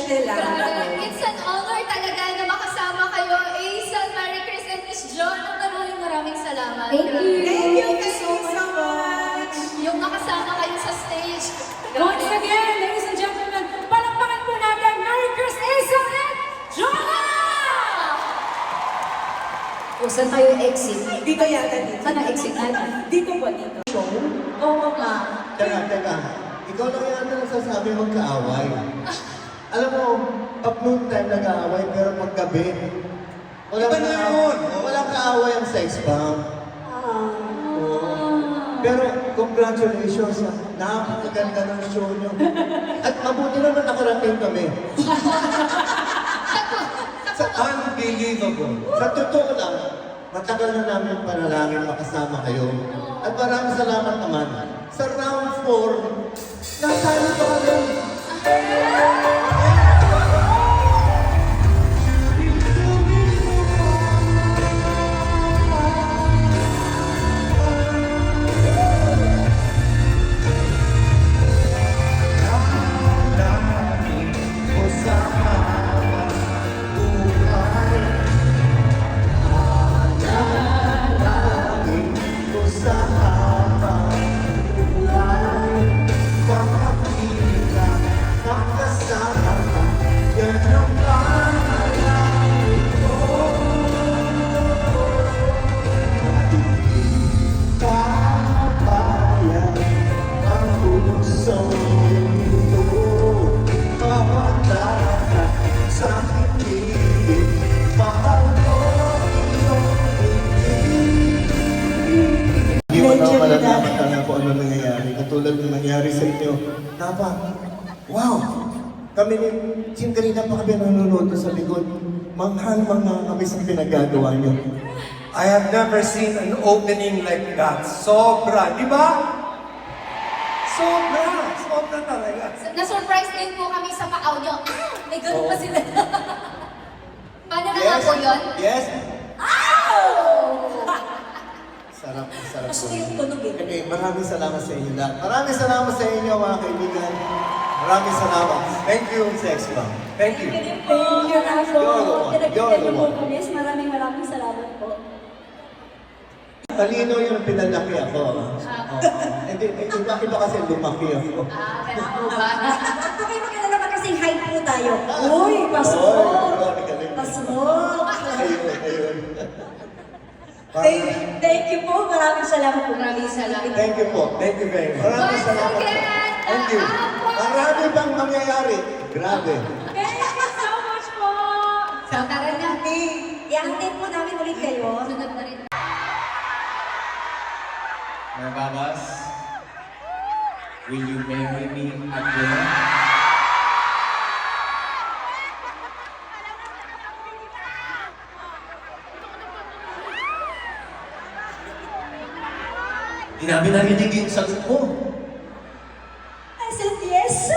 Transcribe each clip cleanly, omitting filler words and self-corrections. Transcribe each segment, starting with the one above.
nila. It's an honor talaga na makasama kayo. Hazel, Marie Chris, and Miss John. Maraming salamat. Thank you so much. Yung makasama kayo sa stage. Once again, ladies and gentlemen, palakpakan po natin Marie Chris, Hazel, and Jonah! O, saan tayo exit? Dito yata dito. Saan ang exit natin? Dito po, dito. Show? Oo nga. Teka. Ikaw lang yata nagsasabi magkaaway. Alam mo, pag noon time nag-aaway, pero paggabi, walang Iba na yun. Walang kaaway ang sex bomb. Oo. Pero congratulations, napakaganda ng show nyo. At mabuti naman nakarating kami. Unbelievable. Sa totoo lang, matagal na namin panalangin makasama kayo. At maraming salamat naman. Sa round 4, nasali pa kami. Malalaman ka na kung ano nangyayari. Katulad ng nangyari sa inyo. Wow! Kami ni Team kanina pa kami nanonood sa likod. Manghang-manghang kami sa pinagagawa niyo. I have never seen an opening like that. Sobra, di ba? Sobra talaga. Na-surprise din po kami sa paaw nyo. May ganun pa sila. Paano na nga po yun? Yes? Sarap Gusto po. yung tunog eh. Okay, maraming salamat sa inyo lahat. Maraming salamat sa inyo mga kaibigan. Maraming salamat. Thank you, Sex Bomb. Thank you. Thank you na po. Pinagkita niyo po You're the kami. Maraming salamat po. Talino yung pinalaki ako. Hindi, iba kasi lumaki ako. Ganun po ba? Huwag po kayo magkalala kasing height po tayo. Uy, pasok! Pasok! Ayun. Thank you po. Maraming salamat po. Maraming salamat. Thank you po. Thank you very much. Maraming Once salamat po. again, Thank you. Marami bang mangyayari? Grabe. Thank you so much po! So, tara na. I-update po namin ulit kayo. Sunod na rin. Mga babas, will you marry me again? Hindi namin narinig yung sagot mo. I said yes.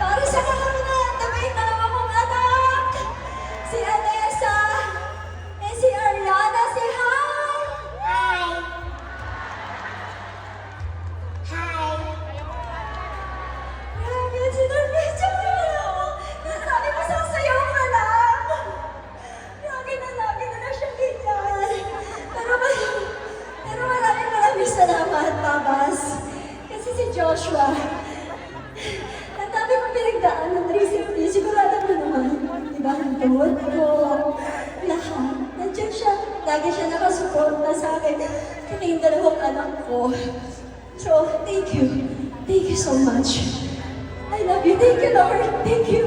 Para sa kahanan na may dalawa kong anak, si Anessa, and si Ariana, si Hi! Hi! Hi! Grabe, sinurprise niyo ako. Nasabi mo sasayaw ka lang. Lagi na siya ganyan. Pero maraming salamat, Babas. Kasi si Joshua, ang dami kong pinagdaan ng 360, sigurado mo naman. Diba, ang tuhod ko, lahat. Nandiyan siya, lagi siya nakasuporta sa akin. Kaya yung dalawang anak ko. So, thank you. Thank you so much. I love you. Thank you, Lord. Thank you.